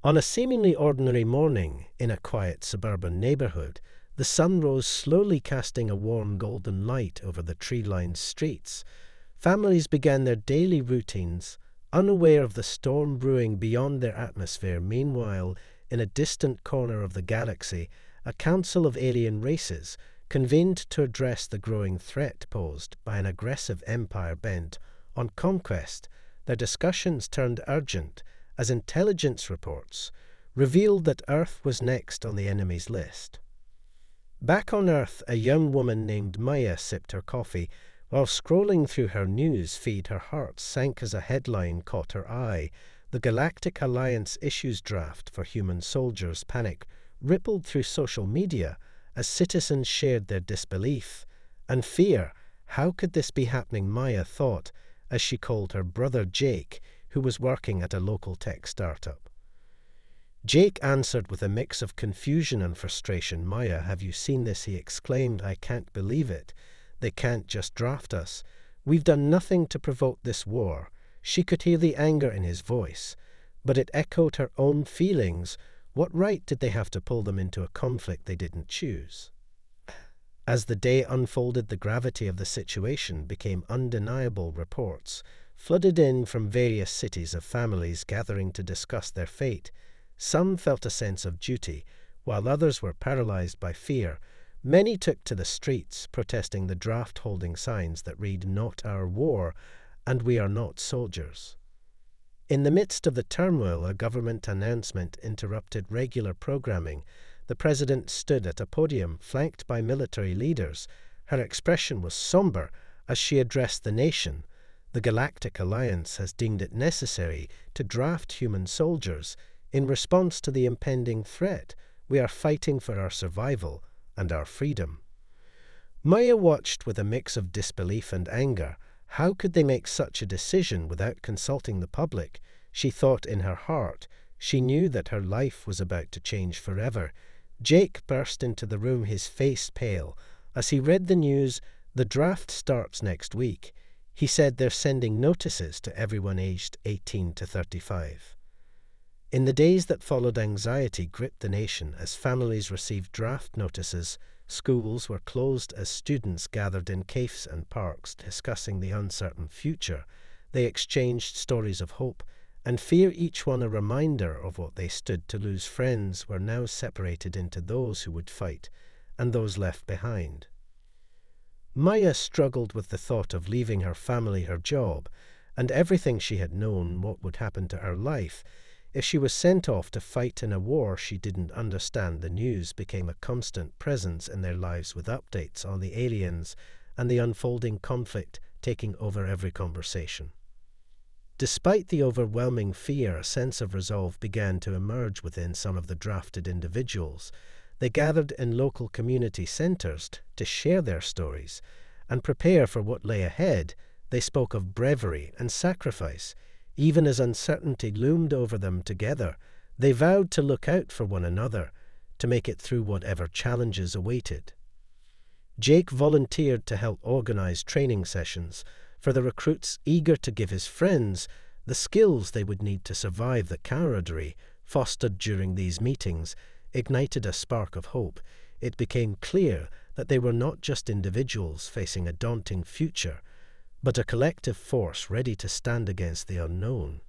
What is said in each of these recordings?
On a seemingly ordinary morning in a quiet suburban neighborhood, the sun rose slowly, casting a warm golden light over the tree-lined streets. Families began their daily routines, unaware of the storm brewing beyond their atmosphere. Meanwhile, in a distant corner of the galaxy, a council of alien races convened to address the growing threat posed by an aggressive empire bent on conquest. Their discussions turned urgent as intelligence reports revealed that Earth was next on the enemy's list. Back on Earth, a young woman named Maya sipped her coffee. While scrolling through her news feed, her heart sank as a headline caught her eye. The Galactic Alliance issues draft for human soldiers. Panic rippled through social media as citizens shared their disbelief and fear. How could this be happening? Maya thought as she called her brother Jake, who was working at a local tech startup. Jake answered with a mix of confusion and frustration. "Maya, have you seen this?" he exclaimed. "I can't believe it. They can't just draft us. We've done nothing to provoke this war." She could hear the anger in his voice, but it echoed her own feelings. What right did they have to pull them into a conflict they didn't choose? As the day unfolded, the gravity of the situation became undeniable. Reports flooded in from various cities of families gathering to discuss their fate. Some felt a sense of duty, while others were paralyzed by fear. Many took to the streets, protesting the draft, holding signs that read, "Not our war," and "We are not soldiers." In the midst of the turmoil, a government announcement interrupted regular programming. The president stood at a podium, flanked by military leaders. Her expression was somber as she addressed the nation. "The Galactic Alliance has deemed it necessary to draft human soldiers in response to the impending threat. We are fighting for our survival and our freedom." Maya watched with a mix of disbelief and anger. How could they make such a decision without consulting the public? She thought in her heart. She knew that her life was about to change forever. Jake burst into the room, his face pale. As he read the news, "The draft starts next week." He said, "They're sending notices to everyone aged 18 to 35. In the days that followed, anxiety gripped the nation as families received draft notices. Schools were closed as students gathered in cafes and parks discussing the uncertain future. They exchanged stories of hope and fear, each one a reminder of what they stood to lose. Friends were now separated into those who would fight and those left behind. Maya struggled with the thought of leaving her family, her job, and everything she had known. What would happen to her life if she was sent off to fight in a war she didn't understand? The news became a constant presence in their lives, with updates on the aliens and the unfolding conflict taking over every conversation. Despite the overwhelming fear, a sense of resolve began to emerge within some of the drafted individuals. They gathered in local community centers to share their stories and prepare for what lay ahead. They spoke of bravery and sacrifice. Even as uncertainty loomed over them, together they vowed to look out for one another, to make it through whatever challenges awaited. Jake volunteered to help organize training sessions for the recruits, eager to give his friends the skills they would need to survive. The camaraderie fostered during these meetings ignited a spark of hope. It became clear that they were not just individuals facing a daunting future, but a collective force ready to stand against the unknown.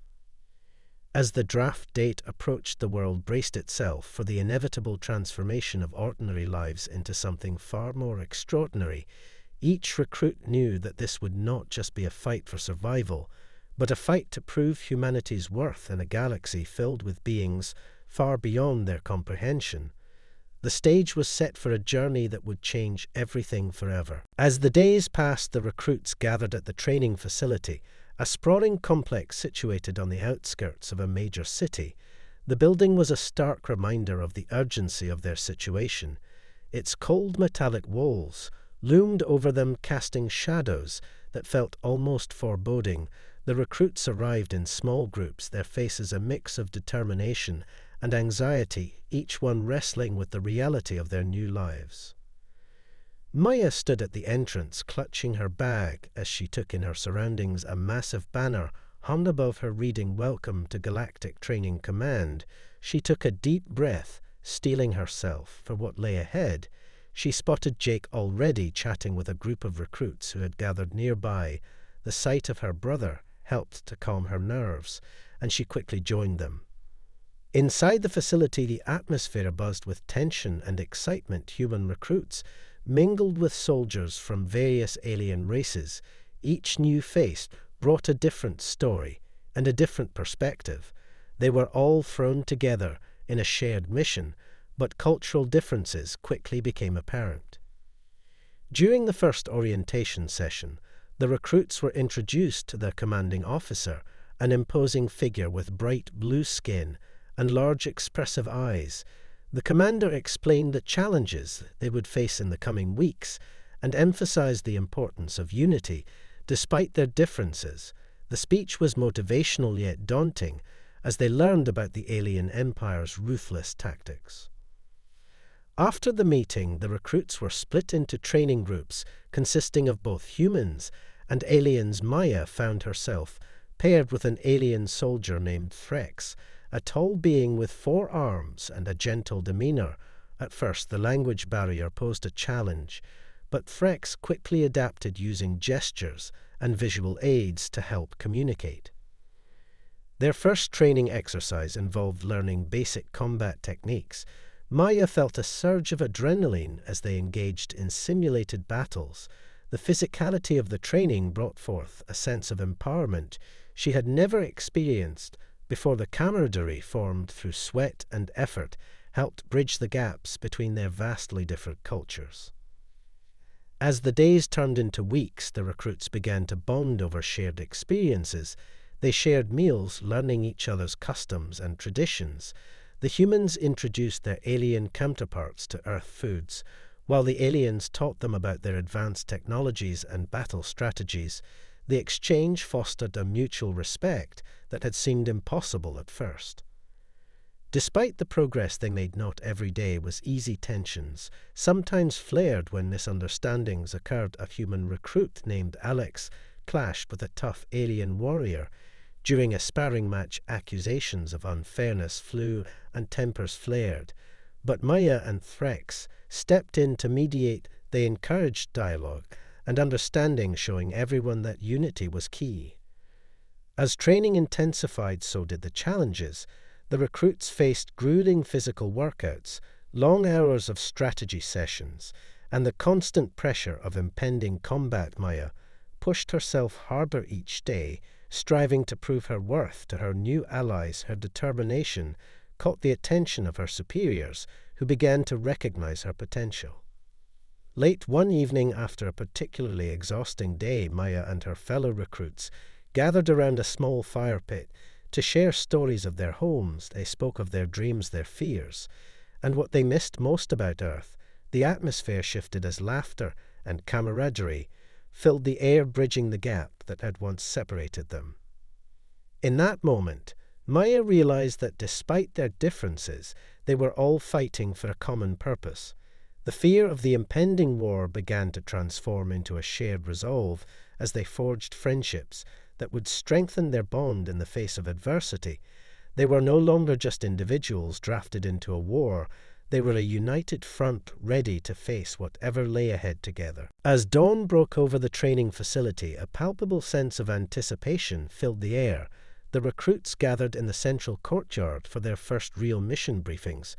As the draft date approached, the world braced itself for the inevitable transformation of ordinary lives into something far more extraordinary. Each recruit knew that this would not just be a fight for survival, but a fight to prove humanity's worth in a galaxy filled with beings far beyond their comprehension. The stage was set for a journey that would change everything forever. As the days passed, the recruits gathered at the training facility, a sprawling complex situated on the outskirts of a major city. The building was a stark reminder of the urgency of their situation. Its cold metallic walls loomed over them, casting shadows that felt almost foreboding. The recruits arrived in small groups, their faces a mix of determination and anxiety, each one wrestling with the reality of their new lives. Maya stood at the entrance, clutching her bag as she took in her surroundings. A massive banner hung above her reading, "Welcome to Galactic Training Command." she took a deep breath, steeling herself for what lay ahead. She spotted Jake already chatting with a group of recruits who had gathered nearby. The sight of her brother helped to calm her nerves, and she quickly joined them. Inside the facility, the atmosphere buzzed with tension and excitement. Human recruits mingled with soldiers from various alien races. Each new face brought a different story and a different perspective. They were all thrown together in a shared mission, but cultural differences quickly became apparent. During the first orientation session, the recruits were introduced to their commanding officer, an imposing figure with bright blue skin and large expressive eyes. The commander explained the challenges they would face in the coming weeks and emphasized the importance of unity. Despite their differences, the speech was motivational yet daunting as they learned about the alien empire's ruthless tactics. After the meeting, the recruits were split into training groups consisting of both humans and aliens. Maya found herself paired with an alien soldier named Threx, a tall being with 4 arms and a gentle demeanor. At first, the language barrier posed a challenge, but Threx quickly adapted using gestures and visual aids to help communicate. Their first training exercise involved learning basic combat techniques. Maya felt a surge of adrenaline as they engaged in simulated battles. The physicality of the training brought forth a sense of empowerment she had never experienced before. The camaraderie formed through sweat and effort helped bridge the gaps between their vastly different cultures. As the days turned into weeks, the recruits began to bond over shared experiences. They shared meals, learning each other's customs and traditions. The humans introduced their alien counterparts to Earth foods, while the aliens taught them about their advanced technologies and battle strategies. The exchange fostered a mutual respect that had seemed impossible at first. Despite the progress they made, not every day was easy. Tensions sometimes flared when misunderstandings occurred. A human recruit named Alex clashed with a tough alien warrior. During a sparring match, accusations of unfairness flew and tempers flared. But Maya and Threx stepped in to mediate. They encouraged dialogue and understanding, showing everyone that unity was key. As training intensified, so did the challenges. The recruits faced grueling physical workouts, long hours of strategy sessions, and the constant pressure of impending combat. Maya pushed herself harder each day, striving to prove her worth to her new allies. Her determination caught the attention of her superiors, who began to recognize her potential. Late one evening, after a particularly exhausting day, Maya and her fellow recruits gathered around a small fire pit to share stories of their homes. They spoke of their dreams, their fears, and what they missed most about Earth. The atmosphere shifted as laughter and camaraderie filled the air, bridging the gap that had once separated them. In that moment, Maya realized that despite their differences, they were all fighting for a common purpose. The fear of the impending war began to transform into a shared resolve as they forged friendships that would strengthen their bond in the face of adversity. They were no longer just individuals drafted into a war. They were a united front, ready to face whatever lay ahead together. As dawn broke over the training facility, a palpable sense of anticipation filled the air. The recruits gathered in the central courtyard for their first real mission briefings.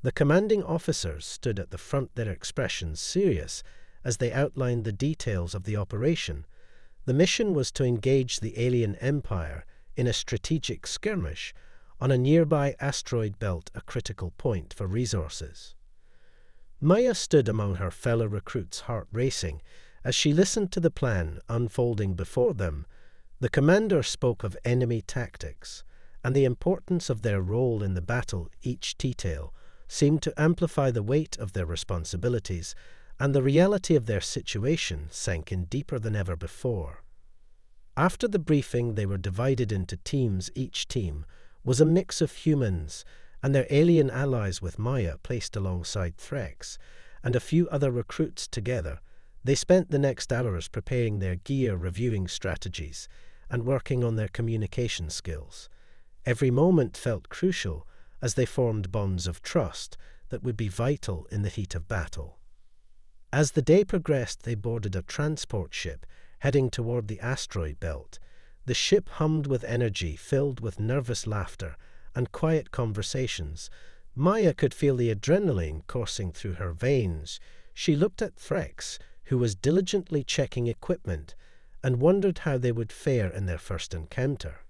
The commanding officers stood at the front, their expressions serious as they outlined the details of the operation. The mission was to engage the alien empire in a strategic skirmish on a nearby asteroid belt, a critical point for resources. Maya stood among her fellow recruits, heart racing, as she listened to the plan unfolding before them. The commander spoke of enemy tactics and the importance of their role in the battle. Each detail seemed to amplify the weight of their responsibilities, and the reality of their situation sank in deeper than ever before. After the briefing, they were divided into teams. Each team was a mix of humans and their alien allies, with Maya placed alongside Threx and a few other recruits together. They spent the next hours preparing their gear, reviewing strategies, and working on their communication skills. Every moment felt crucial as they formed bonds of trust that would be vital in the heat of battle. As the day progressed, they boarded a transport ship heading toward the asteroid belt. The ship hummed with energy, filled with nervous laughter and quiet conversations. Maya could feel the adrenaline coursing through her veins. She looked at Threx, who was diligently checking equipment, and wondered how they would fare in their first encounter.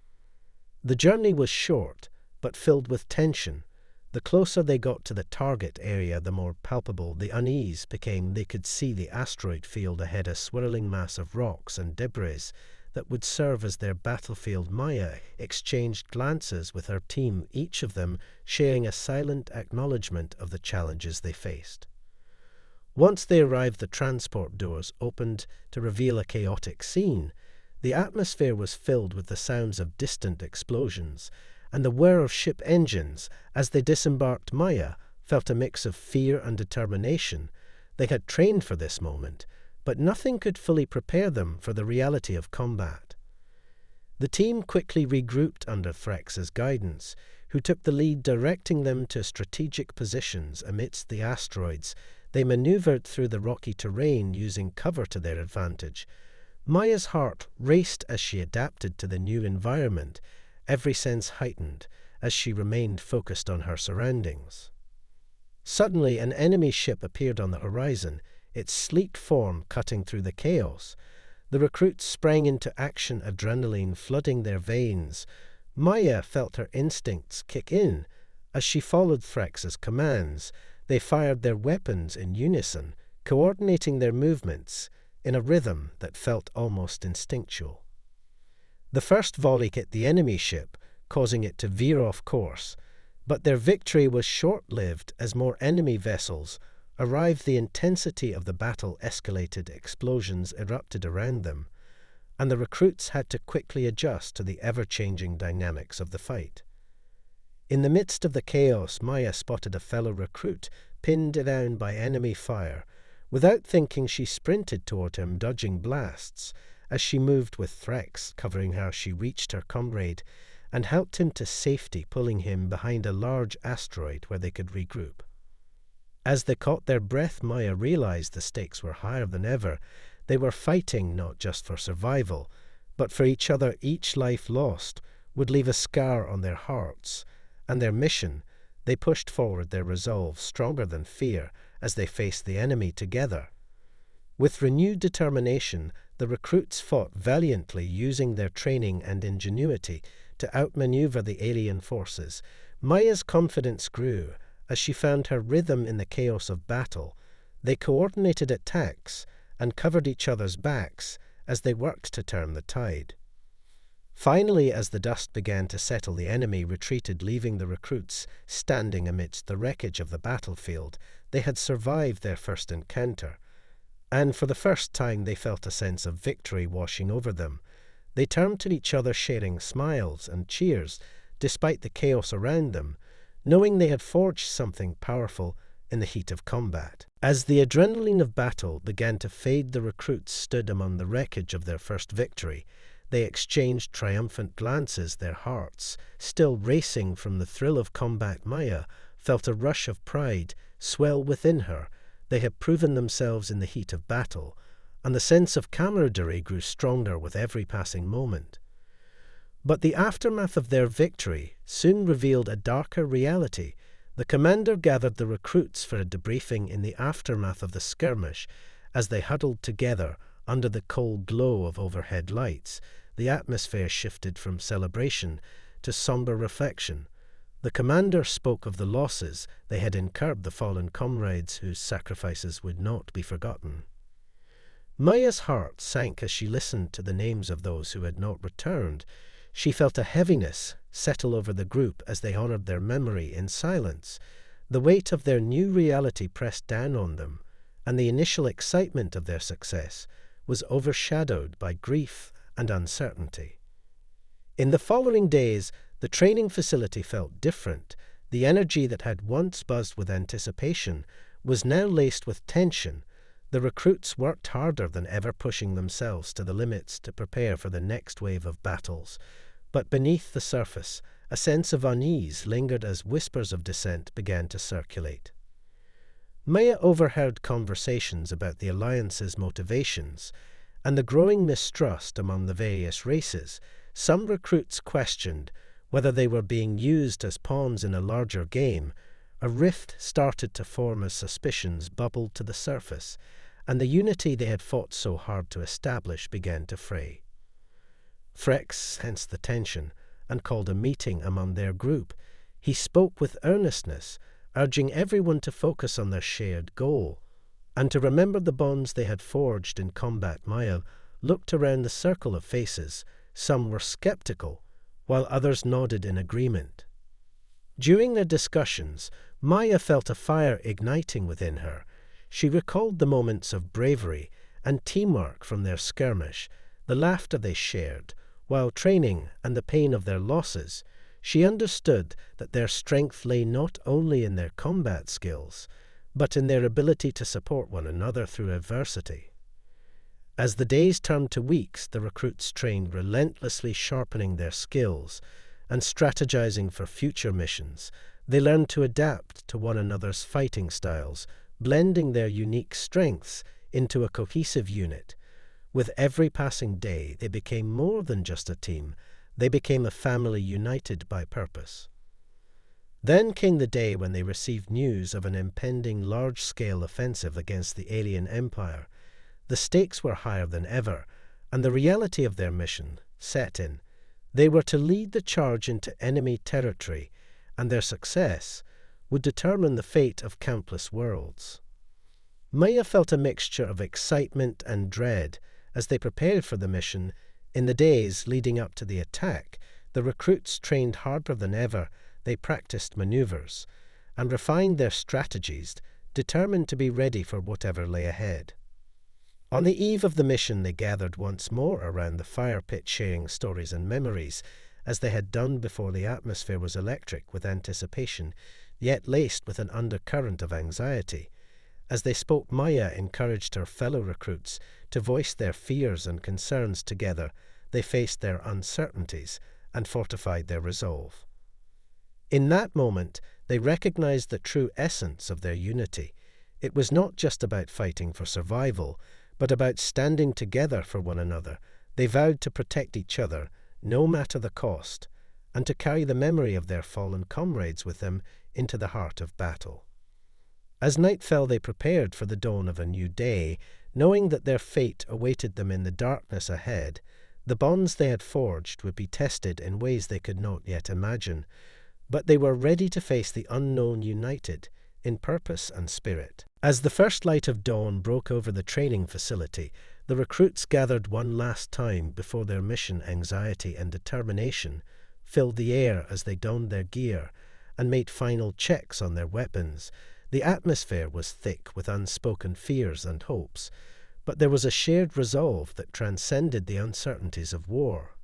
The journey was short, but filled with tension. The closer they got to the target area, the more palpable the unease became. They could see the asteroid field ahead, a swirling mass of rocks and debris that would serve as their battlefield. Maya exchanged glances with her team, each of them sharing a silent acknowledgement of the challenges they faced. Once they arrived, the transport doors opened to reveal a chaotic scene. The atmosphere was filled with the sounds of distant explosions and the whir of ship engines. As they disembarked, Maya felt a mix of fear and determination. They had trained for this moment, but nothing could fully prepare them for the reality of combat. The team quickly regrouped under Threx's guidance, who took the lead, directing them to strategic positions amidst the asteroids. They maneuvered through the rocky terrain, using cover to their advantage. Maya's heart raced as she adapted to the new environment, every sense heightened as she remained focused on her surroundings. Suddenly, an enemy ship appeared on the horizon, its sleek form cutting through the chaos. The recruits sprang into action, adrenaline flooding their veins. Maya felt her instincts kick in as she followed Threx's commands. They fired their weapons in unison, coordinating their movements in a rhythm that felt almost instinctual. The first volley hit the enemy ship, causing it to veer off course, but their victory was short-lived. As more enemy vessels arrived, the intensity of the battle escalated. Explosions erupted around them, and the recruits had to quickly adjust to the ever-changing dynamics of the fight. In the midst of the chaos, Maya spotted a fellow recruit pinned down by enemy fire. Without thinking, she sprinted toward him, dodging blasts. As she moved with Threx covering her, she reached her comrade and helped him to safety, pulling him behind a large asteroid where they could regroup. As they caught their breath, Maya realized the stakes were higher than ever. They were fighting not just for survival, but for each other. Each life lost would leave a scar on their hearts and their mission. They pushed forward, their resolve stronger than fear, as they faced the enemy together. With renewed determination, the recruits fought valiantly, using their training and ingenuity to outmaneuver the alien forces. Maya's confidence grew as she found her rhythm in the chaos of battle. They coordinated attacks and covered each other's backs as they worked to turn the tide. Finally, as the dust began to settle, the enemy retreated, leaving the recruits standing amidst the wreckage of the battlefield. They had survived their first encounter, and for the first time they felt a sense of victory washing over them. They turned to each other, sharing smiles and cheers despite the chaos around them, knowing they had forged something powerful in the heat of combat. As the adrenaline of battle began to fade, the recruits stood among the wreckage of their first victory. They exchanged triumphant glances, their hearts still racing from the thrill of combat. Maya felt a rush of pride swell within her. They had proven themselves in the heat of battle, and the sense of camaraderie grew stronger with every passing moment. But the aftermath of their victory soon revealed a darker reality. The commander gathered the recruits for a debriefing in the aftermath of the skirmish. As they huddled together under the cold glow of overhead lights, the atmosphere shifted from celebration to somber reflection. The commander spoke of the losses they had incurred, the fallen comrades whose sacrifices would not be forgotten. Maya's heart sank as she listened to the names of those who had not returned. She felt a heaviness settle over the group as they honored their memory in silence. The weight of their new reality pressed down on them, and the initial excitement of their success was overshadowed by grief and uncertainty. In the following days, the training facility felt different. The energy that had once buzzed with anticipation was now laced with tension. The recruits worked harder than ever, pushing themselves to the limits to prepare for the next wave of battles. But beneath the surface, a sense of unease lingered as whispers of dissent began to circulate. Maya overheard conversations about the Alliance's motivations and the growing mistrust among the various races. Some recruits questioned whether they were being used as pawns in a larger game. A rift started to form as suspicions bubbled to the surface, and the unity they had fought so hard to establish began to fray. Frex sensed the tension and called a meeting among their group. He spoke with earnestness, urging everyone to focus on their shared goal, and to remember the bonds they had forged in combat. Maya looked around the circle of faces. Some were skeptical, while others nodded in agreement. During their discussions, Maya felt a fire igniting within her. She recalled the moments of bravery and teamwork from their skirmish, the laughter they shared while training, and the pain of their losses. She understood that their strength lay not only in their combat skills, but in their ability to support one another through adversity. As the days turned to weeks, the recruits trained relentlessly, sharpening their skills and strategizing for future missions. They learned to adapt to one another's fighting styles, blending their unique strengths into a cohesive unit. With every passing day, they became more than just a team. They became a family united by purpose. Then came the day when they received news of an impending large-scale offensive against the alien empire. The stakes were higher than ever, and the reality of their mission set in. They were to lead the charge into enemy territory, and their success would determine the fate of countless worlds. Maya felt a mixture of excitement and dread as they prepared for the mission. In the days leading up to the attack, the recruits trained harder than ever. They practiced maneuvers and refined their strategies, determined to be ready for whatever lay ahead. On the eve of the mission, they gathered once more around the fire pit, sharing stories and memories, as they had done before. The atmosphere was electric with anticipation, yet laced with an undercurrent of anxiety. As they spoke, Maya encouraged her fellow recruits to voice their fears and concerns together. They faced their uncertainties and fortified their resolve. In that moment, they recognized the true essence of their unity. It was not just about fighting for survival, but about standing together for one another. They vowed to protect each other, no matter the cost, and to carry the memory of their fallen comrades with them into the heart of battle. As night fell, they prepared for the dawn of a new day, knowing that their fate awaited them in the darkness ahead. The bonds they had forged would be tested in ways they could not yet imagine, but they were ready to face the unknown, united in purpose and spirit. As the first light of dawn broke over the training facility, the recruits gathered one last time before their mission. Anxiety and determination filled the air as they donned their gear and made final checks on their weapons. The atmosphere was thick with unspoken fears and hopes, but there was a shared resolve that transcended the uncertainties of war.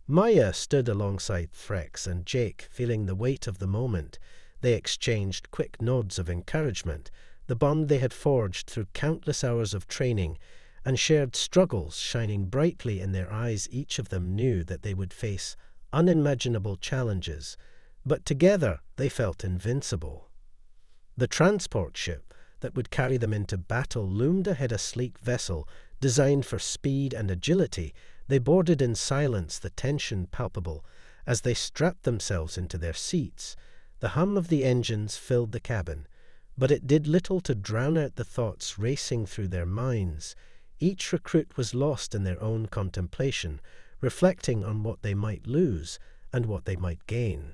Maya stood alongside Frex and Jake, feeling the weight of the moment. They exchanged quick nods of encouragement, the bond they had forged through countless hours of training and shared struggles shining brightly in their eyes. Each of them knew that they would face unimaginable challenges, but together they felt invincible. The transport ship that would carry them into battle loomed ahead, a sleek vessel designed for speed and agility. They boarded in silence, the tension palpable as they strapped themselves into their seats. The hum of the engines filled the cabin, but it did little to drown out the thoughts racing through their minds. Each recruit was lost in their own contemplation, reflecting on what they might lose and what they might gain.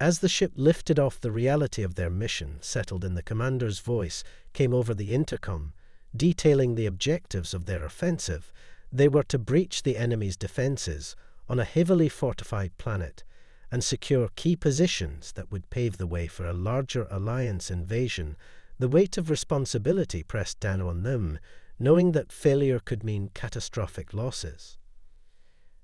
As the ship lifted off, the reality of their mission settled in. The commander's voice came over the intercom, detailing the objectives of their offensive. They were to breach the enemy's defenses on a heavily fortified planet and secure key positions that would pave the way for a larger Alliance invasion. The weight of responsibility pressed down on them, knowing that failure could mean catastrophic losses.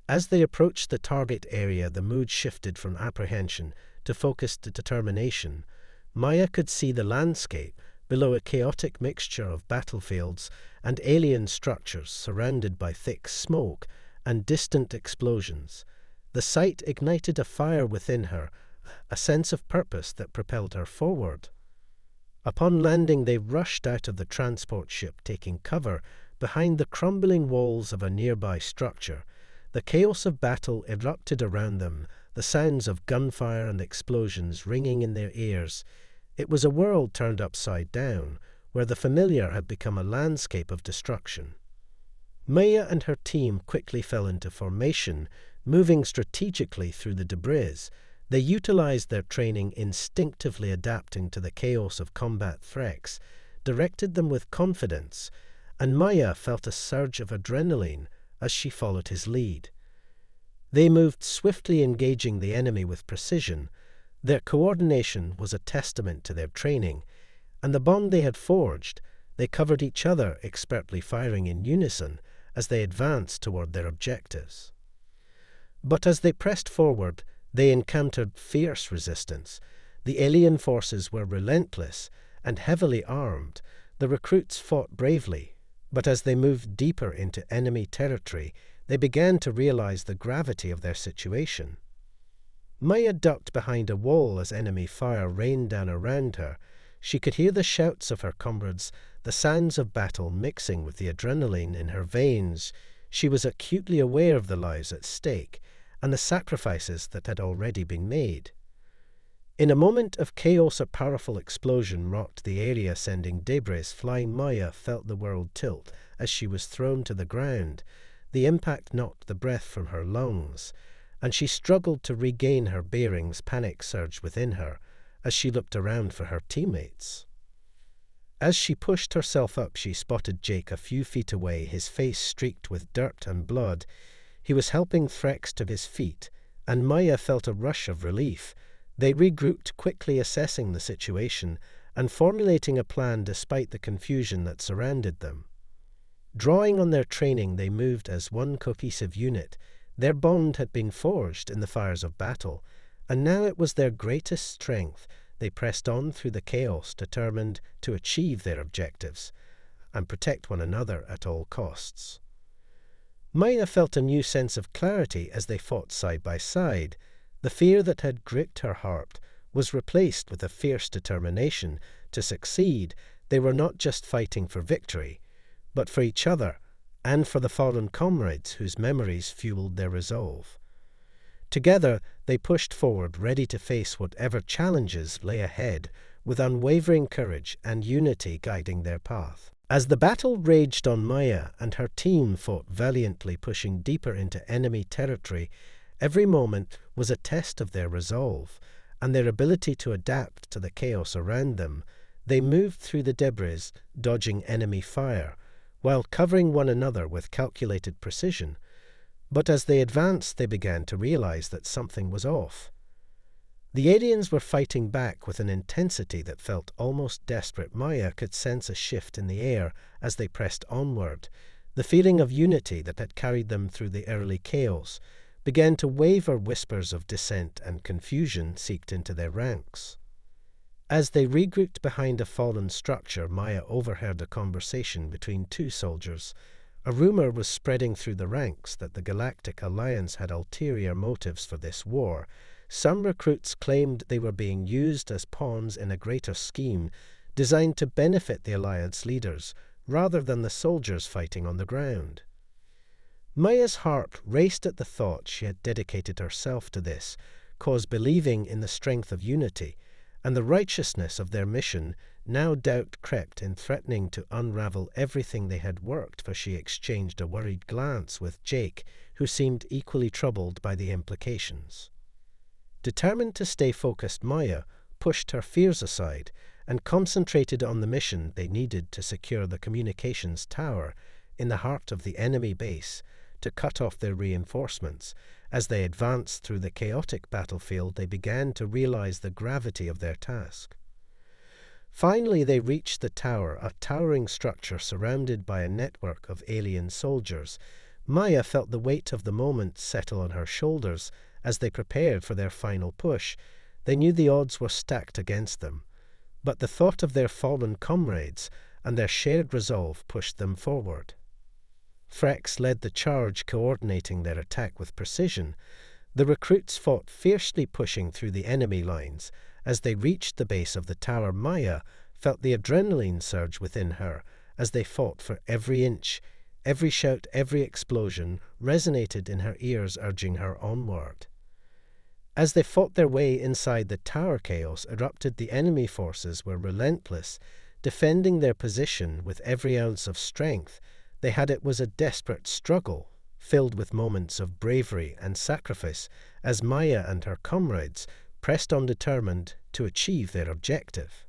As they approached the target area, the mood shifted from apprehension to focused determination. Maya could see the landscape below, a chaotic mixture of battlefields and alien structures surrounded by thick smoke and distant explosions. The sight ignited a fire within her, a sense of purpose that propelled her forward. Upon landing, they rushed out of the transport ship, taking cover behind the crumbling walls of a nearby structure. The chaos of battle erupted around them, the sounds of gunfire and explosions ringing in their ears. It was a world turned upside down, where the familiar had become a landscape of destruction. Maya and her team quickly fell into formation, moving strategically through the debris. They utilized their training, instinctively adapting to the chaos of combat threats, directed them with confidence, and Maya felt a surge of adrenaline as she followed his lead. They moved swiftly, engaging the enemy with precision. Their coordination was a testament to their training, and the bond they had forged. They covered each other, expertly firing in unison as they advanced toward their objectives. But as they pressed forward, they encountered fierce resistance. The alien forces were relentless and heavily armed. The recruits fought bravely, but as they moved deeper into enemy territory, they began to realize the gravity of their situation. Maya ducked behind a wall as enemy fire rained down around her. She could hear the shouts of her comrades, the sounds of battle mixing with the adrenaline in her veins. She was acutely aware of the lives at stake and the sacrifices that had already been made. In a moment of chaos, a powerful explosion rocked the area, sending debris flying. Maya felt the world tilt as she was thrown to the ground. The impact knocked the breath from her lungs, and she struggled to regain her bearings. Panic surged within her as she looked around for her teammates. As she pushed herself up, she spotted Jake a few feet away, his face streaked with dirt and blood. He was helping Threx to his feet, and Maya felt a rush of relief. They regrouped, quickly assessing the situation and formulating a plan despite the confusion that surrounded them. Drawing on their training, they moved as one cohesive unit. Their bond had been forged in the fires of battle, and now it was their greatest strength. They pressed on through the chaos, determined to achieve their objectives and protect one another at all costs. Maya felt a new sense of clarity as they fought side by side. The fear that had gripped her heart was replaced with a fierce determination to succeed. They were not just fighting for victory, but for each other and for the fallen comrades whose memories fueled their resolve. Together, they pushed forward, ready to face whatever challenges lay ahead, with unwavering courage and unity guiding their path. As the battle raged on, Maya and her team fought valiantly, pushing deeper into enemy territory. Every moment was a test of their resolve and their ability to adapt to the chaos around them. They moved through the debris, dodging enemy fire, while covering one another with calculated precision. But as they advanced, they began to realize that something was off. The aliens were fighting back with an intensity that felt almost desperate. Maya could sense a shift in the air as they pressed onward. The feeling of unity that had carried them through the early chaos began to waver. Whispers of dissent and confusion seeped into their ranks. As they regrouped behind a fallen structure, Maya overheard a conversation between two soldiers. A rumor was spreading through the ranks that the Galactic Alliance had ulterior motives for this war. Some recruits claimed they were being used as pawns in a greater scheme designed to benefit the Alliance leaders rather than the soldiers fighting on the ground. Maya's heart raced at the thought she had dedicated herself to this cause, believing in the strength of unity and the righteousness of their mission. Now doubt crept in, threatening to unravel everything they had worked for. She exchanged a worried glance with Jake, who seemed equally troubled by the implications. Determined to stay focused, Maya pushed her fears aside and concentrated on the mission they needed to secure the communications tower in the heart of the enemy base to cut off their reinforcements. As they advanced through the chaotic battlefield, they began to realize the gravity of their task. Finally, they reached the tower, a towering structure surrounded by a network of alien soldiers. Maya felt the weight of the moment settle on her shoulders as they prepared for their final push. They knew the odds were stacked against them, but the thought of their fallen comrades and their shared resolve pushed them forward. Threx led the charge, coordinating their attack with precision. The recruits fought fiercely, pushing through the enemy lines. As they reached the base of the tower, Maya felt the adrenaline surge within her as they fought for every inch. Every shout, every explosion resonated in her ears, urging her onward. As they fought their way inside the tower, chaos erupted. The enemy forces were relentless, defending their position with every ounce of strength they had. It was a desperate struggle, filled with moments of bravery and sacrifice, as Maya and her comrades pressed on, determined to achieve their objective.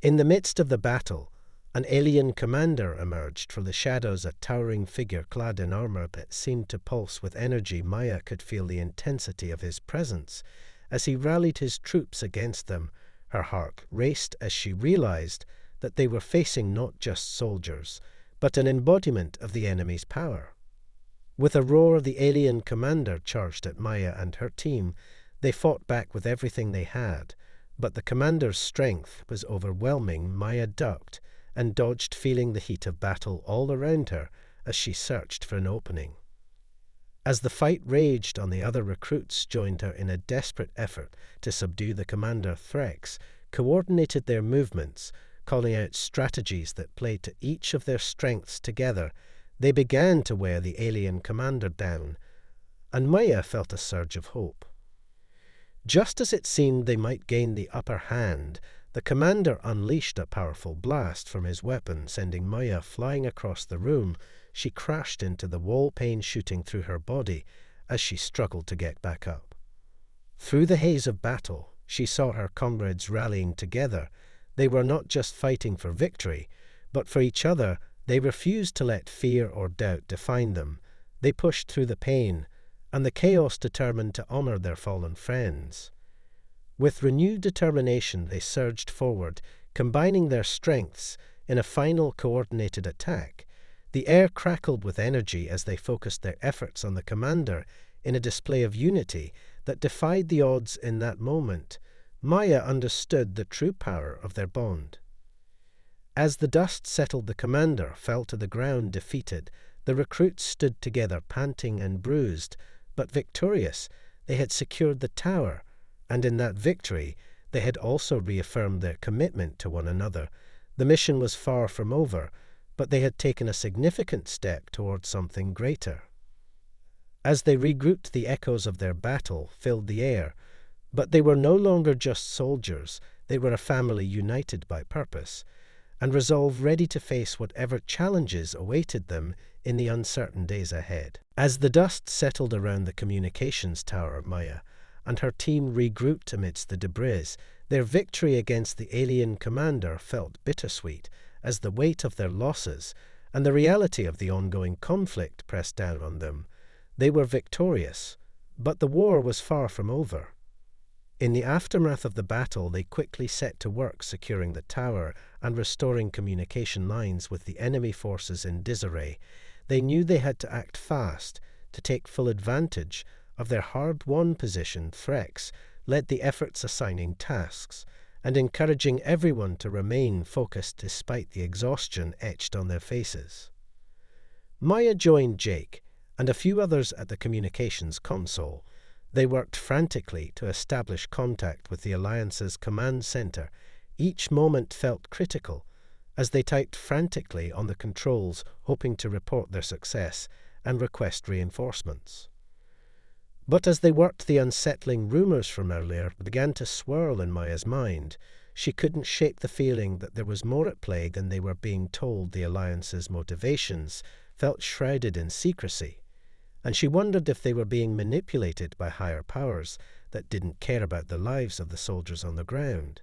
In the midst of the battle, an alien commander emerged from the shadows, a towering figure clad in armor that seemed to pulse with energy. Maya could feel the intensity of his presence as he rallied his troops against them. Her heart raced as she realized that they were facing not just soldiers, but an embodiment of the enemy's power. With a roar, the alien commander charged at Maya and her team. They fought back with everything they had, but the commander's strength was overwhelming. Maya ducked and dodged, feeling the heat of battle all around her as she searched for an opening. As the fight raged on, the other recruits joined her in a desperate effort to subdue the commander. Threx coordinated their movements, calling out strategies that played to each of their strengths. Together, they began to wear the alien commander down, and Maya felt a surge of hope. Just as it seemed they might gain the upper hand, the commander unleashed a powerful blast from his weapon, sending Maya flying across the room. She crashed into the wall, pain shooting through her body as she struggled to get back up. Through the haze of battle, she saw her comrades rallying together. They were not just fighting for victory, but for each other. They refused to let fear or doubt define them. They pushed through the pain and the chaos, determined to honor their fallen friends. With renewed determination, they surged forward, combining their strengths in a final coordinated attack. The air crackled with energy as they focused their efforts on the commander in a display of unity that defied the odds. In that moment, Maya understood the true power of their bond. As the dust settled, the commander fell to the ground defeated. The recruits stood together, panting and bruised, but victorious. They had secured the tower, and in that victory they had also reaffirmed their commitment to one another. The mission was far from over, but they had taken a significant step towards something greater. As they regrouped, the echoes of their battle filled the air, but they were no longer just soldiers. They were a family united by purpose and resolve, ready to face whatever challenges awaited them in the uncertain days ahead. As the dust settled around the communications tower, Maya and her team regrouped amidst the debris. Their victory against the alien commander felt bittersweet as the weight of their losses and the reality of the ongoing conflict pressed down on them. They were victorious, but the war was far from over. In the aftermath of the battle, they quickly set to work securing the tower and restoring communication lines with the enemy forces in disarray. They knew they had to act fast to take full advantage of their hard-won position. Threx led the efforts, assigning tasks and encouraging everyone to remain focused despite the exhaustion etched on their faces. Maya joined Jake and a few others at the communications console. They worked frantically to establish contact with the Alliance's command center. Each moment felt critical as they typed frantically on the controls, hoping to report their success and request reinforcements. But as they worked, the unsettling rumors from earlier began to swirl in Maya's mind. She couldn't shake the feeling that there was more at play than they were being told. The Alliance's motivations felt shrouded in secrecy, and she wondered if they were being manipulated by higher powers that didn't care about the lives of the soldiers on the ground.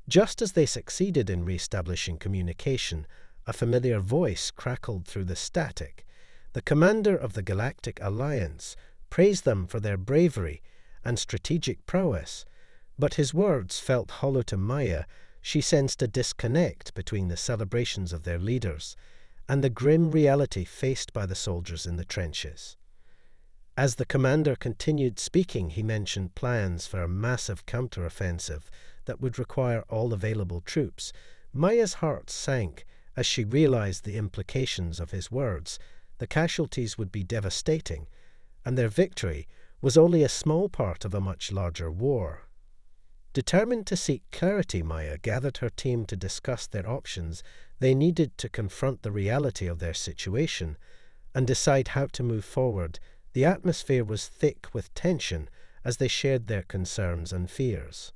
Just as they succeeded in re-establishing communication, a familiar voice crackled through the static. The commander of the Galactic Alliance praised them for their bravery and strategic prowess, but his words felt hollow to Maya. She sensed a disconnect between the celebrations of their leaders and the grim reality faced by the soldiers in the trenches. As the commander continued speaking, he mentioned plans for a massive counteroffensive that would require all available troops. Maya's heart sank as she realized the implications of his words. The casualties would be devastating, and their victory was only a small part of a much larger war. Determined to seek clarity, Maya gathered her team to discuss their options. They needed to confront the reality of their situation and decide how to move forward. The atmosphere was thick with tension as they shared their concerns and fears.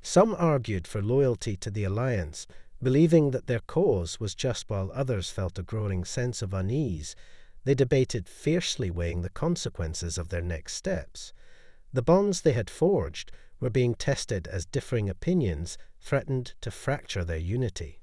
Some argued for loyalty to the Alliance, believing that their cause was just, while others felt a growing sense of unease. They debated fiercely, weighing the consequences of their next steps. The bonds they had forged were being tested as differing opinions threatened to fracture their unity.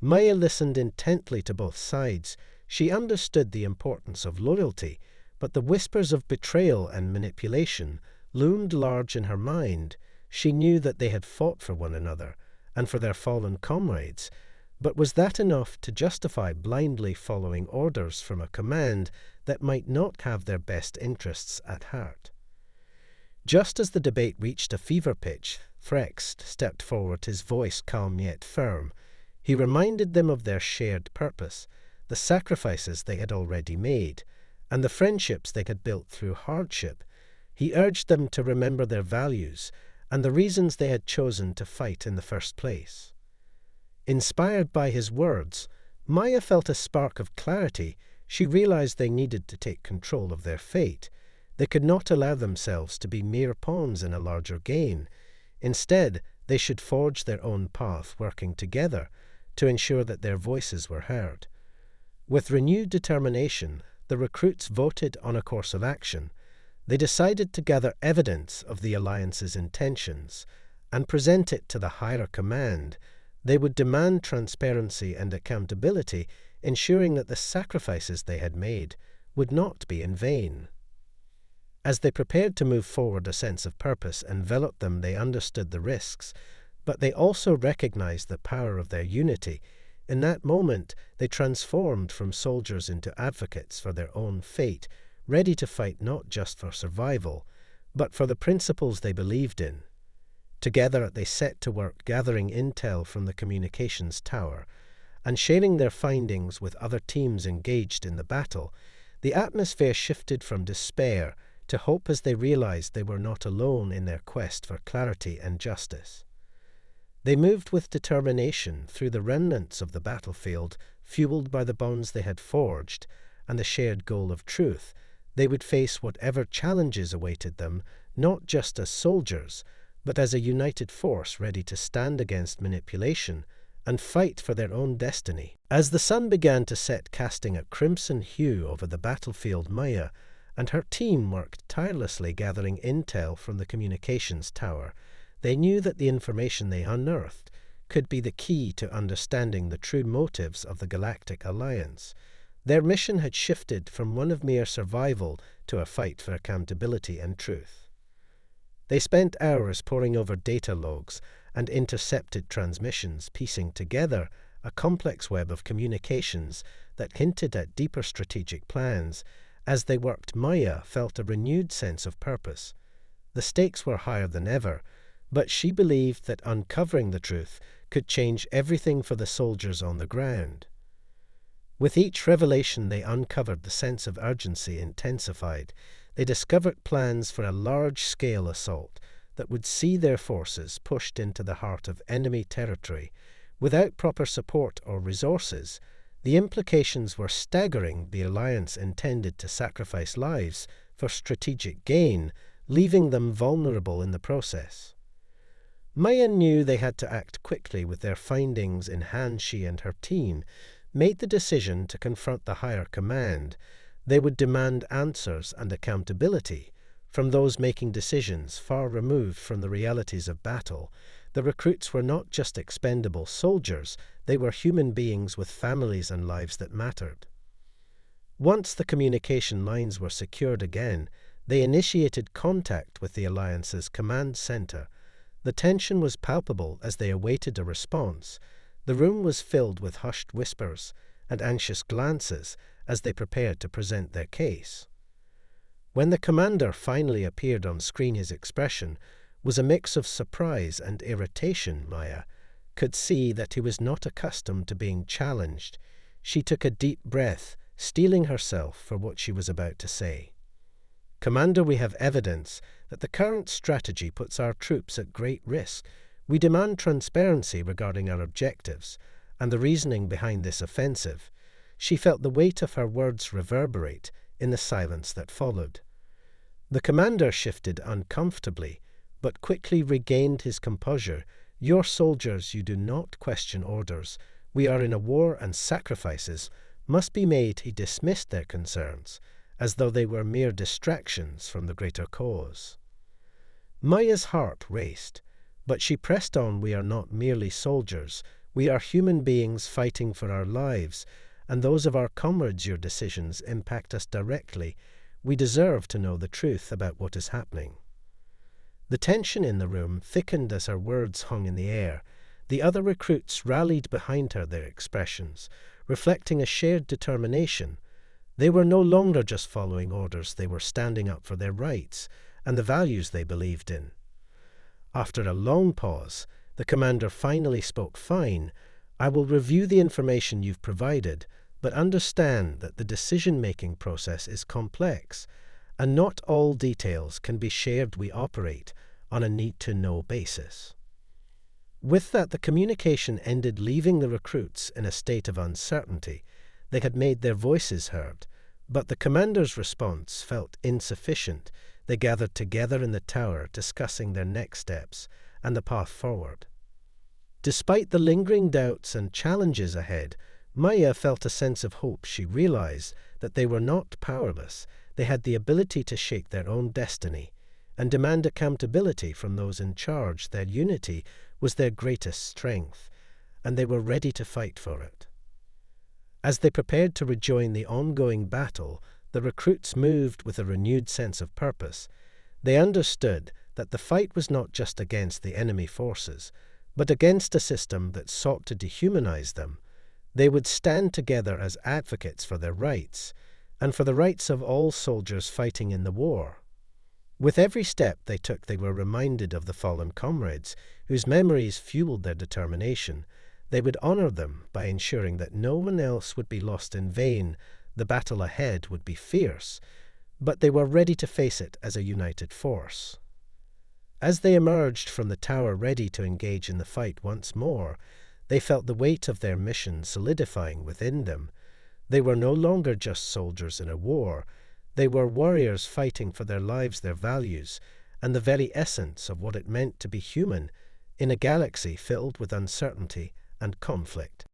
Maya listened intently to both sides. She understood the importance of loyalty, but the whispers of betrayal and manipulation loomed large in her mind. She knew that they had fought for one another and for their fallen comrades, but was that enough to justify blindly following orders from a command that might not have their best interests at heart? Just as the debate reached a fever pitch, Threx stepped forward, his voice calm yet firm. He reminded them of their shared purpose, the sacrifices they had already made, and the friendships they had built through hardship. He urged them to remember their values and the reasons they had chosen to fight in the first place. Inspired by his words, Maya felt a spark of clarity. She realized they needed to take control of their fate. They could not allow themselves to be mere pawns in a larger game. Instead, they should forge their own path, working together to ensure that their voices were heard. With renewed determination, the recruits voted on a course of action. They decided to gather evidence of the Alliance's intentions and present it to the higher command. They would demand transparency and accountability, ensuring that the sacrifices they had made would not be in vain. As they prepared to move forward, a sense of purpose enveloped them. They understood the risks, but they also recognized the power of their unity. In that moment, they transformed from soldiers into advocates for their own fate, ready to fight not just for survival, but for the principles they believed in. Together, they set to work gathering intel from the communications tower and sharing their findings with other teams engaged in the battle. The atmosphere shifted from despair to hope as they realized they were not alone in their quest for clarity and justice. They moved with determination through the remnants of the battlefield, fueled by the bonds they had forged and the shared goal of truth. They would face whatever challenges awaited them, not just as soldiers, but as a united force ready to stand against manipulation and fight for their own destiny. As the sun began to set, casting a crimson hue over the battlefield, Maya and her team worked tirelessly gathering intel from the communications tower. They knew that the information they unearthed could be the key to understanding the true motives of the Galactic Alliance. Their mission had shifted from one of mere survival to a fight for accountability and truth. They spent hours poring over data logs and intercepted transmissions, piecing together a complex web of communications that hinted at deeper strategic plans. As they worked, Maya felt a renewed sense of purpose. The stakes were higher than ever, but she believed that uncovering the truth could change everything for the soldiers on the ground. With each revelation they uncovered, the sense of urgency intensified. They discovered plans for a large-scale assault that would see their forces pushed into the heart of enemy territory. Without proper support or resources, the implications were staggering. The Alliance intended to sacrifice lives for strategic gain, leaving them vulnerable in the process. Maya knew they had to act quickly. With their findings in hand, she and her team made the decision to confront the higher command. They would demand answers and accountability from those making decisions far removed from the realities of battle. The recruits were not just expendable soldiers, they were human beings with families and lives that mattered. Once the communication lines were secured again, they initiated contact with the Alliance's command center. The tension was palpable as they awaited a response. The room was filled with hushed whispers and anxious glances as they prepared to present their case. When the commander finally appeared on screen, his expression was a mix of surprise and irritation. Maya could see that he was not accustomed to being challenged. She took a deep breath, steeling herself for what she was about to say. Commander, we have evidence that the current strategy puts our troops at great risk. We demand transparency regarding our objectives and the reasoning behind this offensive. She felt the weight of her words reverberate in the silence that followed. The commander shifted uncomfortably, but quickly regained his composure. Your soldiers, you do not question orders. We are in a war and sacrifices must be made. He dismissed their concerns, as though they were mere distractions from the greater cause. Maya's heart raced, but she pressed on. We are not merely soldiers. We are human beings fighting for our lives, and those of our comrades. Your decisions impact us directly. We deserve to know the truth about what is happening. The tension in the room thickened as her words hung in the air. The other recruits rallied behind her, their expressions reflecting a shared determination. They were no longer just following orders, they were standing up for their rights and the values they believed in. After a long pause, the commander finally spoke. Fine, I will review the information you've provided, but understand that the decision-making process is complex, and not all details can be shared. We operate on a need-to-know basis. With that, the communication ended, leaving the recruits in a state of uncertainty. They had made their voices heard, but the commander's response felt insufficient. They gathered together in the tower, discussing their next steps and the path forward. Despite the lingering doubts and challenges ahead, Maya felt a sense of hope. She realized that they were not powerless. They had the ability to shape their own destiny and demand accountability from those in charge. Their unity was their greatest strength, and they were ready to fight for it. As they prepared to rejoin the ongoing battle, the recruits moved with a renewed sense of purpose. They understood that the fight was not just against the enemy forces, but against a system that sought to dehumanize them. They would stand together as advocates for their rights, and for the rights of all soldiers fighting in the war. With every step they took, they were reminded of the fallen comrades, whose memories fueled their determination. They would honor them by ensuring that no one else would be lost in vain. The battle ahead would be fierce, but they were ready to face it as a united force. As they emerged from the tower ready to engage in the fight once more, they felt the weight of their mission solidifying within them. They were no longer just soldiers in a war. They were warriors fighting for their lives, their values, and the very essence of what it meant to be human in a galaxy filled with uncertainty and conflict.